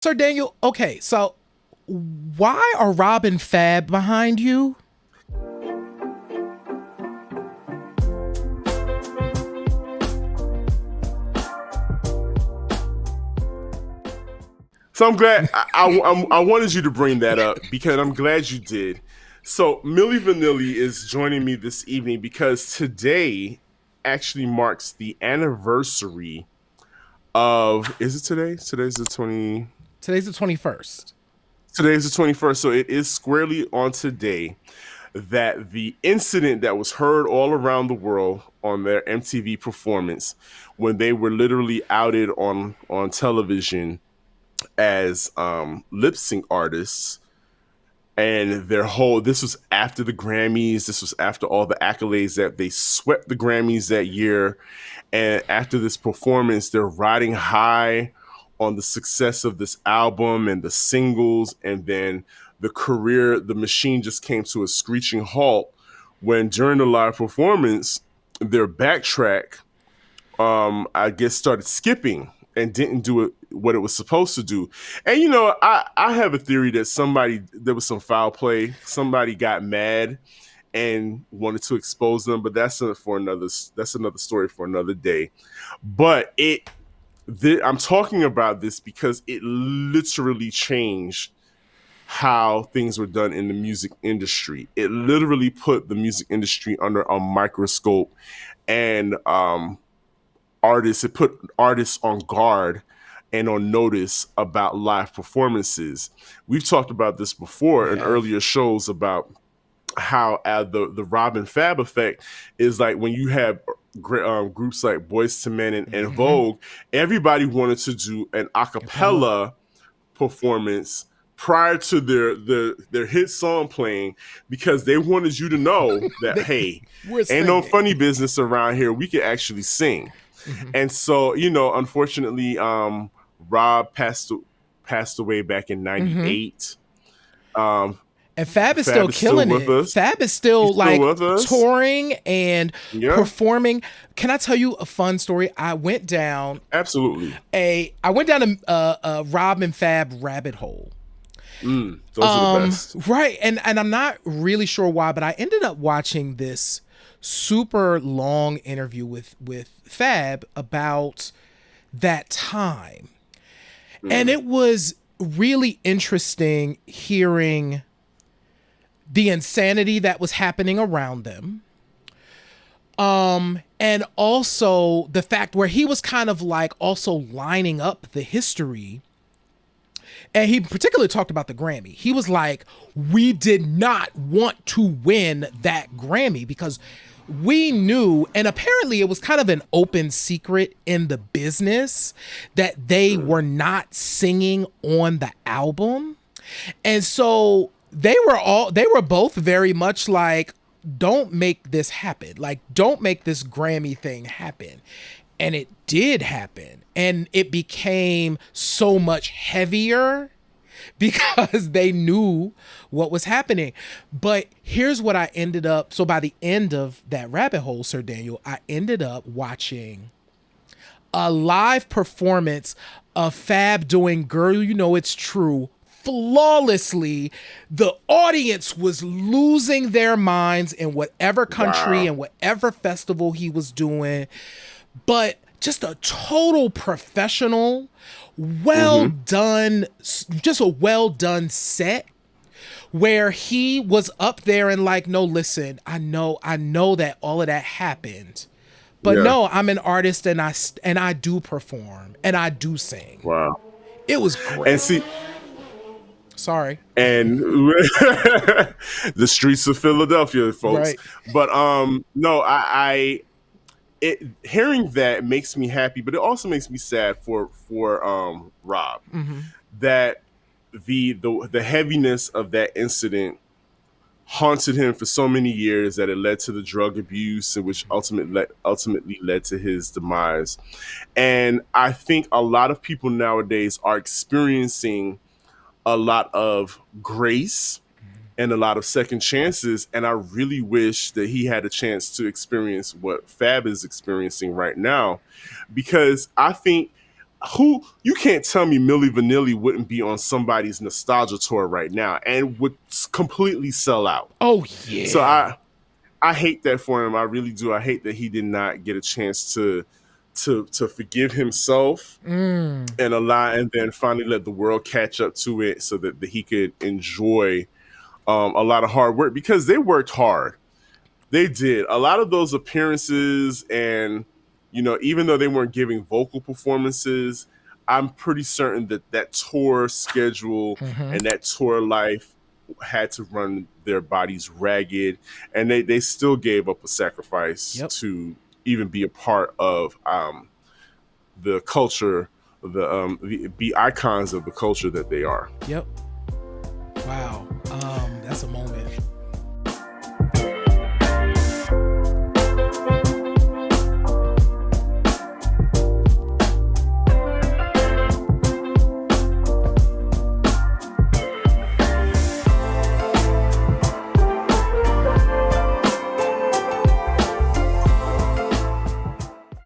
Sir Daniel, okay, so why are Rob and Fab behind you? So I'm glad I wanted you to bring that up because I'm glad you did. So Milli Vanilli is joining me this evening because today actually marks the anniversary of, is it today? Today's the 21st. Today's the 21st. So it is squarely on today that the incident that was heard all around the world on their MTV performance when they were literally outed on television as lip sync artists, and their whole, this was after the Grammys, this was after all the accolades that they swept the Grammys that year. And after this performance, they're riding high on the success of this album and the singles, and then the machine just came to a screeching halt when during the live performance their backtrack, I guess, started skipping and didn't do it what it was supposed to do. And I have a theory that there was some foul play. Somebody got mad and wanted to expose them, but that's another story for another day. But I'm talking about this because it literally changed how things were done in the music industry. It literally put the music industry under a microscope, and it put artists on guard and on notice about live performances. We've talked about this We before in have. earlier shows about how the Rob and Fab effect is like when you have groups like Boys to Men and Hmm. Vogue. Everybody wanted to do an a Capella. cappella performance prior to their hit song playing, because they wanted you to know that, They, hey, we're ain't no singing. funny business around here, we can actually sing. Hmm. And so, unfortunately, Rob passed away back in Hmm. '98. Um, And Fab is still Fab is still killing with it. us. Fab is He's still still like with us. touring and Yeah, performing. Can I tell you a fun story? absolutely. I went down a Rob and Fab rabbit hole. Those are the best. Right, and I'm not really sure why, but I ended up watching this super long interview with Fab about that time. And Mm, it was really interesting hearing the insanity that was happening around them. And also the fact where he was kind of like also lining up the history. And he particularly talked about the Grammy. He was like, we did not want to win that Grammy because we knew, and apparently it was kind of an open secret in the business, that they mm, were not singing on the album. And so they were both very much like, don't make this happen. Like, don't make this Grammy thing happen. And it did happen. And it became so much heavier because they knew what was happening. But here's what I ended up. So by the end of that rabbit hole, Sir Daniel, I ended up watching a live performance of Fab doing Girl, You Know It's True flawlessly. The audience was losing their minds in whatever country wow. and whatever festival he was doing, but just a total professional, well Mm-hmm. done, just a well done set where he was up there and like, no, listen, I know that all of that happened, but Yeah. no, I'm an artist and I do perform and I do sing. Wow. It was And great. see, Sorry. and the streets of Philadelphia, folks. Right. But no, hearing that makes me happy, but it also makes me sad for Rob, Hmm. that the heaviness of that incident haunted him for so many years that it led to the drug abuse, and which ultimately led to his demise. And I think a lot of people nowadays are experiencing a lot of grace and a lot of second chances. And I really wish that he had a chance to experience what Fab is experiencing right now, because I think who you can't tell me Milli Vanilli wouldn't be on somebody's nostalgia tour right now and would completely sell out. Oh So yeah. I hate that for him. I really do. I hate that he did not get a chance to forgive himself and allow, and then finally let the world catch up to it so that he could enjoy a lot of hard work, because they worked hard. They did a lot of those appearances, and even though they weren't giving vocal performances, I'm pretty certain that that tour schedule and that tour life had to run their bodies ragged, and they still gave up a sacrifice Yep. to even be a part of the culture, be icons of the culture that they are. Yep. Wow. That's a moment.